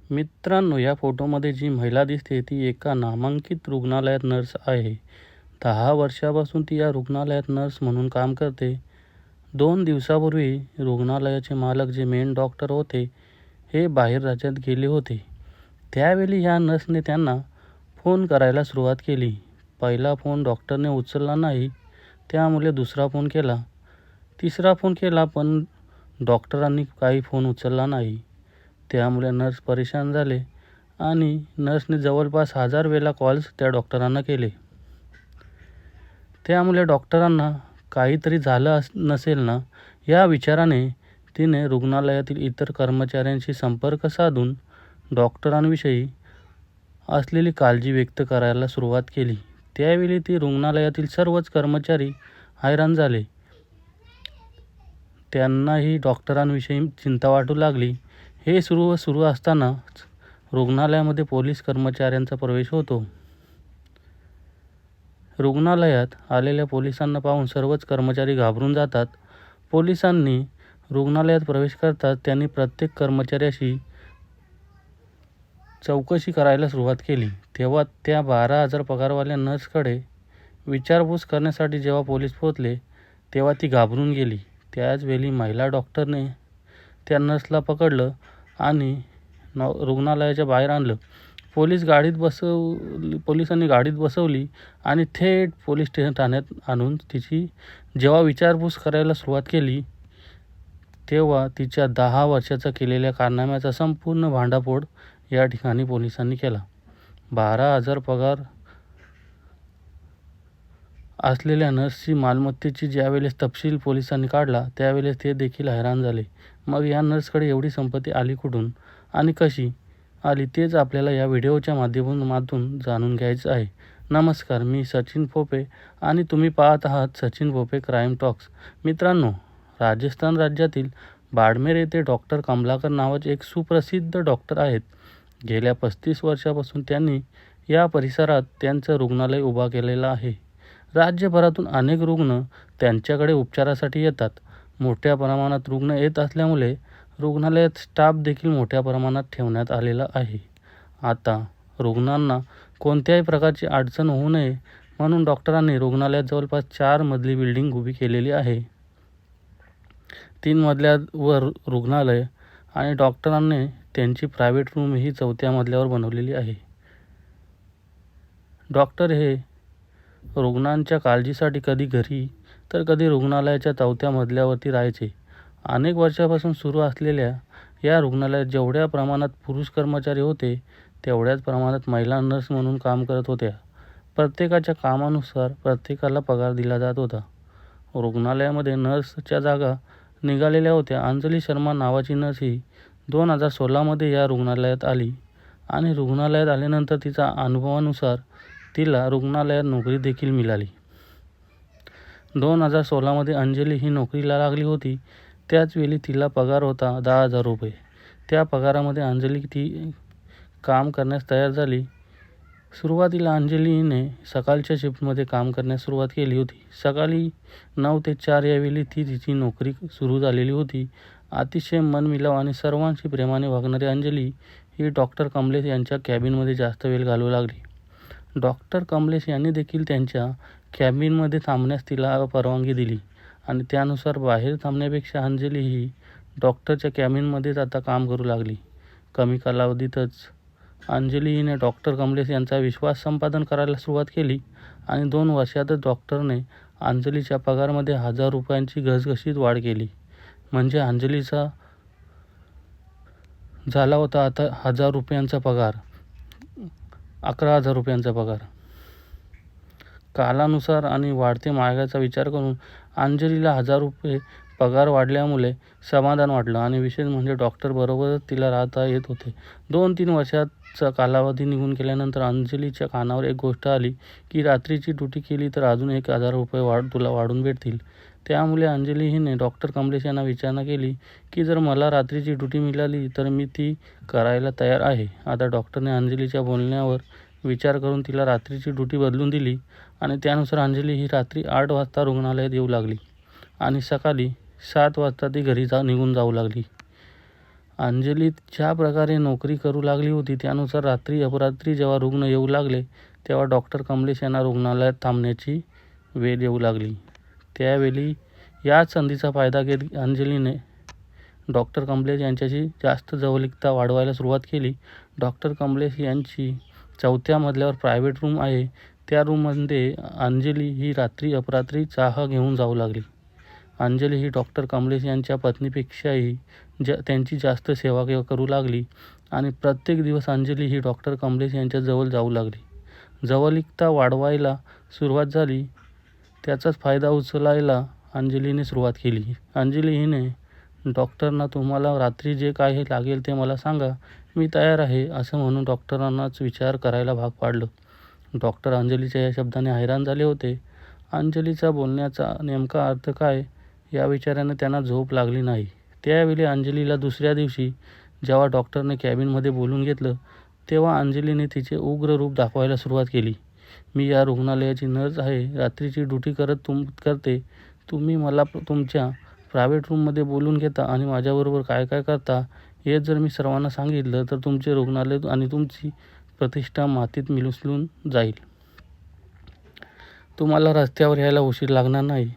मित्रांनो, या फोटोमध्ये जी महिला दिसते ती एका नामांकित रुग्णालयात नर्स आहे. 10 वर्षापासून ती या रुग्णालयात नर्स म्हणून काम करते. 2 दिवसापूर्वी रुग्णालयाचे मालक जे मेन डॉक्टर होते हे बाहेर राज्यात गेले होते. त्यावेळी या नर्सने त्यांना फोन करायला सुरुवात केली. पहिला फोन डॉक्टरने उचलला नाही, त्यामुळे दुसरा फोन केला. तिसरा फोन केला पण डॉक्टरांनी काही फोन उचलला नाही. त्यामुळे नर्स परेशान झाले आणि नर्सने जवळपास 1000 वेळा कॉल्स त्या डॉक्टरांना केले. त्यामुळे डॉक्टरांना काहीतरी झालं नसेल ना, या विचाराने तिने रुग्णालयातील इतर कर्मचाऱ्यांशी संपर्क साधून डॉक्टरांविषयी असलेली काळजी व्यक्त करायला सुरुवात केली. त्यावेळी ती रुग्णालयातील सर्वच कर्मचारी हैराण झाले. त्यांनाही डॉक्टरांविषयी चिंता वाटू लागली. हे सुरू असतानाच रुग्णालयामध्ये पोलीस कर्मचाऱ्यांचा प्रवेश होतो. रुग्णालयात आलेल्या पोलिसांना पाहून सर्वच कर्मचारी घाबरून जातात. पोलिसांनी रुग्णालयात प्रवेश करताच त्यांनी प्रत्येक कर्मचाऱ्याशी चौकशी करायला सुरुवात केली. तेव्हा त्या 12,000 पगारवाल्या नर्सकडे विचारपूस करण्यासाठी जेव्हा पोलीस पोहोचले तेव्हा ती घाबरून गेली. त्याच वेळी महिला डॉक्टरने त्या नर्सला पकडलं आणि रुग्णालयाच्या बाहेर आणलं. पोलिसांनी गाडीत बसवली आणि थेट पोलीस ठाण्यात आणून तिची जेव्हा विचारपूस करायला सुरुवात केली तेव्हा तिच्या 10 वर्षाचा केलेल्या कारनाम्याचा संपूर्ण भांडाफोड या ठिकाणी पोलिसांनी केला. 12,000 पगार असलेल्या नर्सची मालमत्तेची ज्यावेळेस तपशील पोलिसांनी काढला त्यावेळेस ते देखील हैराण झाले. मग या नर्सकडे एवढी संपत्ती आली कुठून आणि कशी आली तेच आपल्याला या व्हिडिओच्या माध्यमातून जाणून घ्यायचं आहे. नमस्कार, मी सचिन पोपे आणि तुम्ही पाहत आहात सचिन पोपे क्राईम टॉक्स. मित्रांनो, राजस्थान राज्यातील बाडमेर येथे डॉक्टर कमलाकर नावाचे एक सुप्रसिद्ध डॉक्टर आहेत. गेल्या 35 वर्षापासून त्यांनी या परिसरात त्यांचं रुग्णालय उभा केलेलं आहे. राज्यभरातून अनेक रुग्ण त्यांच्याकडे उपचारासाठी येतात. मोठ्या प्रमाणात रुग्ण येत असल्यामुळे रुग्णालयात स्टाफ देखील मोठ्या प्रमाणात ठेवण्यात आलेला आहे. आता रुग्णांना कोणत्याही प्रकारची अडचण होऊ नये म्हणून डॉक्टरांनी रुग्णालयात जवळपास 4 मजली बिल्डिंग उभी केलेली आहे. 3 मजल्यावर रुग्णालय आणि डॉक्टरांनी त्यांची प्रायव्हेट रूमही 4थ्या मजल्यावर बनवलेली आहे. डॉक्टर हे रुग्णांच्या काळजीसाठी कधी घरी तर कधी रुग्णालयाच्या 4थ्या मजल्यावरती राहायचे. अनेक वर्षापासून सुरू असलेल्या या रुग्णालयात जेवढ्या प्रमाणात पुरुष कर्मचारी होते तेवढ्याच प्रमाणात महिला नर्स म्हणून काम करत होत्या. प्रत्येकाच्या कामानुसार प्रत्येकाला पगार दिला जात होता. रुग्णालयामध्ये नर्सच्या जागा निघालेल्या होत्या. अंजली शर्मा नावाची नर्स ही 2016 या रुग्णालयात आली आणि रुग्णालयात आल्यानंतर तिच्या अनुभवानुसार तिला रुग्णालयात नोकरी देखील मिळाली. 2016 अंजली ही नोकरीला लागली होती. त्याच वेळी तिला पगार होता 10,000 रुपये. त्या पगारामध्ये अंजली ती काम करण्यास तयार झाली. सुरुवातीला अंजलीने सकाळच्या शिफ्टमध्ये काम करण्यास सुरुवात केली होती. सकाळी 9 ते 4 या वेळी तिची नोकरी सुरू झालेली होती. अतिशय मनमिलाव आणि सर्वांशी प्रेमाने वागणारी अंजली ही डॉक्टर कमलेश यांच्या कॅबिनमध्ये जास्त वेळ घालवू लागली. डॉक्टर कमलेश यांनी देखील त्यांच्या कॅबिनमध्ये थांबण्यास तिला परवानगी दिली आणि त्यानुसार बाहेर थांबण्यापेक्षा अंजली ही डॉक्टरच्या कॅबिनमध्येच आता काम करू लागली. कमी कालावधीतच अंजली हिने डॉक्टर कमलेश यांचा विश्वास संपादन करायला सुरुवात केली आणि 2 वर्षातच डॉक्टरने अंजलीच्या पगारामध्ये 1000 रुपयांची घसघशीत वाढ केली. म्हणजे अंजलीचा झाला होता आता 1000 रुपयांचा पगार 11,000 रुपयांचा पगार. कालानुसार आणि वाढते महागाईचा विचार करून अंजलीला 1000 रुपये पगार वाढल्यामुळे समाधान वाटलं आणि विशेष म्हणजे डॉक्टरबरोबरच तिला राहता येत होते. 2-3 वर्षाचा कालावधी निघून गेल्यानंतर अंजलीच्या कानावर एक गोष्ट आली की रात्रीची ड्युटी केली तर अजून 1000 रुपये तुला वाढून भेटतील. त्यामुळे अंजली हिने डॉक्टर कमलेश यांना विचारणा केली की जर मला रात्रीची ड्युटी मिळाली तर मी ती करायला तयार आहे. आता डॉक्टरने अंजलीच्या बोलण्यावर विचार करून तिला रात्रीची ड्युटी बदलून दिली आणि त्यानुसार अंजली ही रात्री 8 वाजता रुग्णालयात येऊ लागली आणि सकाळी 7 वाजता ती घरी निघून जाऊ लागली. अंजली ज्या प्रकारे नोकरी करू लागली होती त्यानुसार रात्री अपरात्री जेव्हा रुग्ण येऊ लागले तेव्हा डॉक्टर कमलेश यांना रुग्णालयात थांबण्याची वेळ येऊ लागली. त्यावेळी याच संधीचा फायदा घेत अंजलीने डॉक्टर कमलेश यांच्याशी जास्त जवळीकता वाढवायला सुरुवात केली. डॉक्टर कमलेश यांची 4थ्या मजल्यावर प्रायव्हेट रूम आहे. त्या रूममध्ये अंजली ही रात्री अपरात्री चहा घेऊन जाऊ लागली. अंजली ही डॉक्टर कमलेश यांच्या पत्नीपेक्षाही त्यांची जास्त सेवा करू लागली आणि प्रत्येक दिवस अंजली ही डॉक्टर कमलेश यांच्या जवळ जाऊ लागली. जवळीकता वाढवायला सुरुवात झाली. त्याचाच फायदा उचलायला अंजलीने सुरुवात केली. अंजली हिने डॉक्टरना तुम्हाला रात्री जे काही लागेल ते मला सांगा, मी तयार आहे असं म्हणून डॉक्टरांनाच विचार करायला भाग पाडलं. डॉक्टर अंजलीच्या या शब्दाने हैराण झाले होते. अंजलीचा बोलण्याचा नेमका अर्थ काय या विचाराने त्यांना झोप लागली नाही. त्यावेळी अंजलीला दुसऱ्या दिवशी जेव्हा डॉक्टरने कॅबिनमध्ये बोलून घेतलं तेव्हा अंजलीने तिचे उग्र रूप दाखवायला सुरुवात केली. मी या रुग्णालयाची नर्स आहे, रात्रीची ड्युटी करते. तुम्ही मला तुमच्या प्रायव्हेट रूममध्ये बोलून घेता आणि माझ्याबरोबर काय काय करता हे जर मी सर्वांना सांगितलं तर तुमचे रुग्णालय आणि तुमची प्रतिष्ठा मातीत मिसळून जाईल. तुम्हाला रस्त्यावर यायला उशीर लागणार नाही.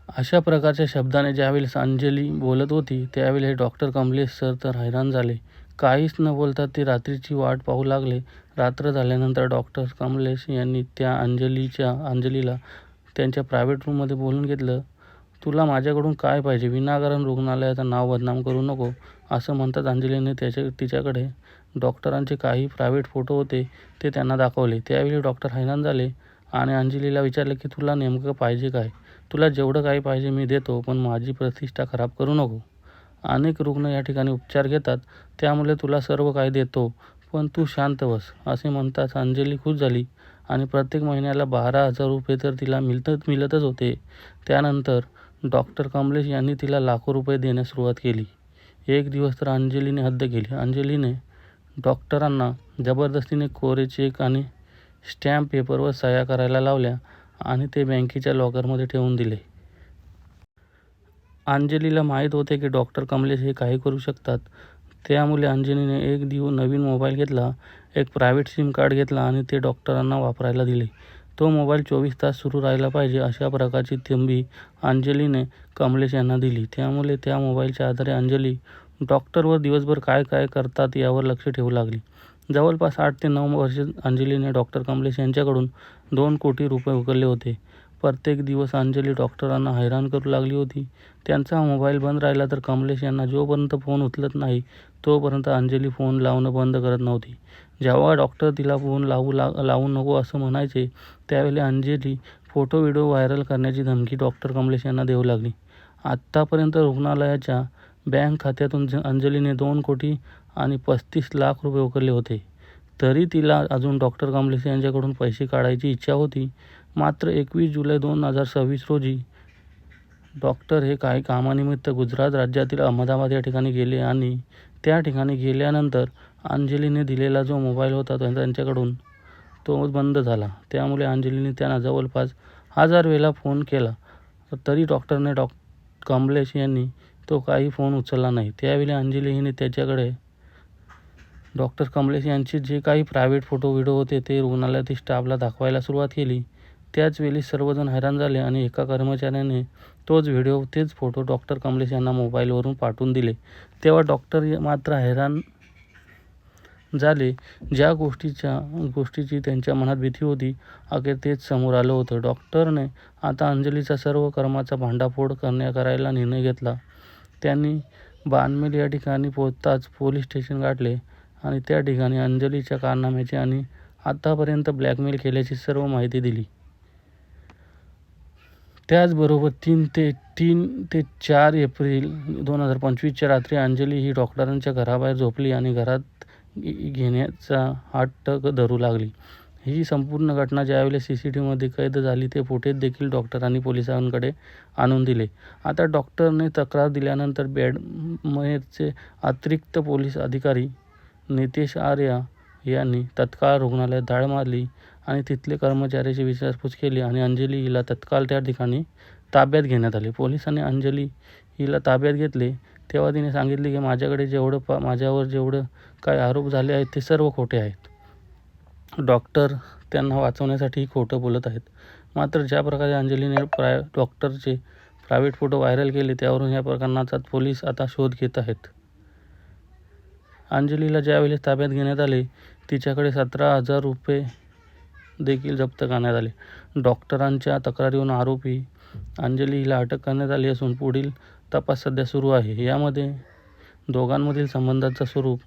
अशा प्रकारच्या शब्दाने ज्यावेळेस अंजली बोलत होती त्यावेळी डॉक्टर कमलेश सर तर हैराण झाले. काहीच न बोलता ते रात्रीची वाट पाहू लागले. रात्र झाल्यानंतर डॉक्टर कमलेश यांनी त्या अंजलीला त्यांच्या प्रायव्हेट रूममध्ये बोलून घेतलं. तुला माझ्याकडून काय पाहिजे? विनाकारण रुग्णालयाचं नाव बदनाम करू नको असं म्हणतात अंजलीने तिच्याकडे डॉक्टरांचे काही प्रायव्हेट फोटो होते ते त्यांना दाखवले. त्यावेळी डॉक्टर हैराण झाले आणि अंजलीला विचारले की तुला नेमकं पाहिजे काय? तुला जेवढं काही पाहिजे मी देतो, पण माझी प्रतिष्ठा खराब करू नको. अनेक रुग्ण या ठिकाणी उपचार घेतात, त्यामुळे तुला सर्व काही देतो, पण तू शांत बस असे म्हणताच अंजली खुश झाली आणि प्रत्येक महिन्याला 12,000 रुपये तर तिला मिळतच होते. त्यानंतर डॉक्टर कमलेश यांनी तिला लाखो रुपये देण्यास सुरुवात केली. एक दिवस तर अंजलीने हद्द केली. अंजलीने डॉक्टरांना जबरदस्तीने कोरे चेक आणि स्टॅम्प पेपरवर सह्या करायला लावल्या आणि ते बँकेच्या लॉकरमध्ये ठेवून दिले. अंजलीला माहीत होते की डॉक्टर कमलेश हे काही करू शकतात. त्यामुळे अंजलीने एक नवीन मोबाईल घेतला, एक प्रायव्हेट सिम कार्ड घेतला आणि ते डॉक्टरांना वापरायला दिले. तो मोबाईल 24 तास सुरू राहिला पाहिजे अशा प्रकारची तंबी अंजलीने कमलेश यांना दिली. त्यामुळे त्या मोबाईलच्या आधारे अंजली डॉक्टरवर दिवसभर काय काय करतात यावर लक्ष ठेवू लागली. जवळपास 8 ते 9 वर्षे अंजलीने डॉक्टर कमलेश यांच्याकडून 2 कोटी रुपये उकळले होते. प्रत्येक दिवस अंजली डॉक्टरांना हैराण करू लागली होती. त्यांचा मोबाईल बंद राहिला तर कमलेश यांना जोपर्यंत फोन उचलत नाही तोपर्यंत अंजली फोन लावणं बंद करत नव्हती. जेव्हा डॉक्टर तिला फोन लावू नको असं म्हणायचे त्यावेळी अंजली फोटो व्हिडिओ व्हायरल करण्याची धमकी डॉक्टर कमलेश यांना देऊ लागली. आत्तापर्यंत रुग्णालयाच्या बँक खात्यातून अंजलीने 2 कोटी आणि 35 लाख रुपये उकळले होते. तरी तिला अजून डॉक्टर कमलेश यांच्याकडून पैसे काढायची इच्छा होती. मात्र 21 जुलै 2026 रोजी डॉक्टर हे काही कामानिमित्त गुजरात राज्यातील अहमदाबाद या ठिकाणी गेले आणि त्या ठिकाणी गेल्यानंतर अंजलीने दिलेला जो मोबाईल होता त्यांच्याकडून तो बंद झाला. त्यामुळे अंजलीने त्यांना जवळपास 1000 वेळा फोन केला तरी डॉक्टरने कमलेश यांनी तो काही फोन उचलला नाही. त्यावेळी अंजली हिने त्याच्याकडे डॉक्टर कमलेश यांचे जे काही प्रायव्हेट फोटो व्हिडिओ होते ते रुग्णालयातील स्टाफला दाखवायला सुरुवात केली. त्याच वेळी सर्वजण हैराण झाले आणि एका कर्मचाऱ्याने तोच व्हिडिओ तेच फोटो डॉक्टर कमलेश यांना मोबाईलवरून पाठवून दिले. तेव्हा डॉक्टर मात्र हैराण झाले. ज्या गोष्टीची त्यांच्या मनात भीती होती अखेर तेच समोर आलं होतं. डॉक्टरने आता अंजलीचा सर्व कर्माचा भांडाफोड करायला निर्णय घेतला. त्यांनी बानमेल या ठिकाणी पोहोचताच पोलीस स्टेशन गाठले आणि त्या ठिकाणी अंजलीच्या कारनाम्याची आणि आतापर्यंत ब्लॅकमेल केल्याची सर्व माहिती दिली. त्याचबरोबर 3 ते 4 एप्रिल 2025च्या रात्री अंजली ही डॉक्टरांच्या घराबाहेर झोपली आणि घरात घेण्याचा हट्ट धरू लागली. ही संपूर्ण घटना ज्यावेळेस CCTVमध्ये कैद झाली ते फुटेज देखील डॉक्टरांनी पोलिसांकडे आणून दिले. आता डॉक्टरने तक्रार दिल्यानंतर बेडमेरचे अतिरिक्त पोलीस अधिकारी नितेश आर्या यांनी तत्काळ रुग्णालयात धाड मारली आणि तिथले कर्मचाऱ्याची विचारपूस केली आणि अंजली हिला तत्काळ त्या ठिकाणी ताब्यात घेण्यात आले. पोलिसांनी अंजली हिला ताब्यात घेतले तेव्हा तिने सांगितले की माझ्याकडे माझ्यावर जेवढं काय आरोप झाले आहेत ते सर्व खोटे आहेत. डॉक्टर त्यांना वाचवण्यासाठी खोटं बोलत आहेत. मात्र ज्या प्रकारे अंजलीने डॉक्टरचे प्रायव्हेट फोटो व्हायरल केले त्यावरून या प्रकरणाचा पोलीस आता शोध घेत आहेत. अंजलीला ज्यावेळेस ताब्यात घेण्यात आले तिच्याकडे 17,000 रुपये देखील जप्त करण्यात आले. डॉक्टरांच्या तक्रारीवरून आरोपी अंजली हिला अटक करण्यात आली असून पुढील तपास सध्या सुरू आहे. यामध्ये दोघांमधील संबंधांचं स्वरूप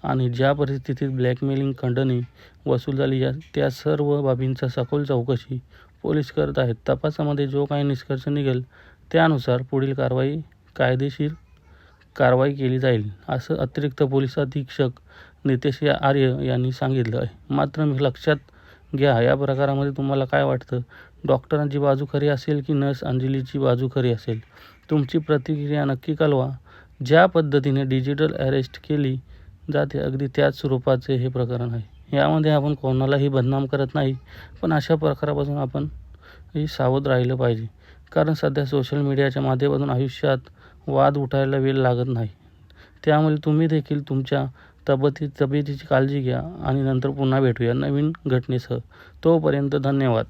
आणि ज्या परिस्थितीत ब्लॅकमेलिंग खंडणी वसूल झाली त्या सर्व बाबींचा सखोल चौकशी पोलीस करत आहेत. तपासामध्ये जो काही निष्कर्ष निघेल त्यानुसार पुढील कायदेशीर कारवाई केली जाईल, असं अतिरिक्त पोलीस अधीक्षक नितेश आर्य यांनी सांगितलं आहे. मात्र लक्षात घ्या, या प्रकारामध्ये तुम्हाला काय वाटतं? डॉक्टरांची बाजू खरी असेल की नर्स अंजलीची बाजू खरी असेल? तुमची प्रतिक्रिया नक्की कळवा. ज्या पद्धतीने डिजिटल अरेस्ट केली जाते अगदी त्याच स्वरूपाचे हे प्रकरण आहे. यामध्ये आपण कोणालाही बदनाम करत नाही, पण अशा प्रकारापासून आपण सावध राहिलं पाहिजे. कारण सध्या सोशल मीडियाच्या माध्यमातून आयुष्यात वाद उठायला वेळ लागत नाही. त्यामुळे तुम्ही देखील तुमच्या तब्येतीची काळजी घ्या आणि नंतर पुन्हा भेटूया नवीन घटनेसह. तोपर्यंत धन्यवाद.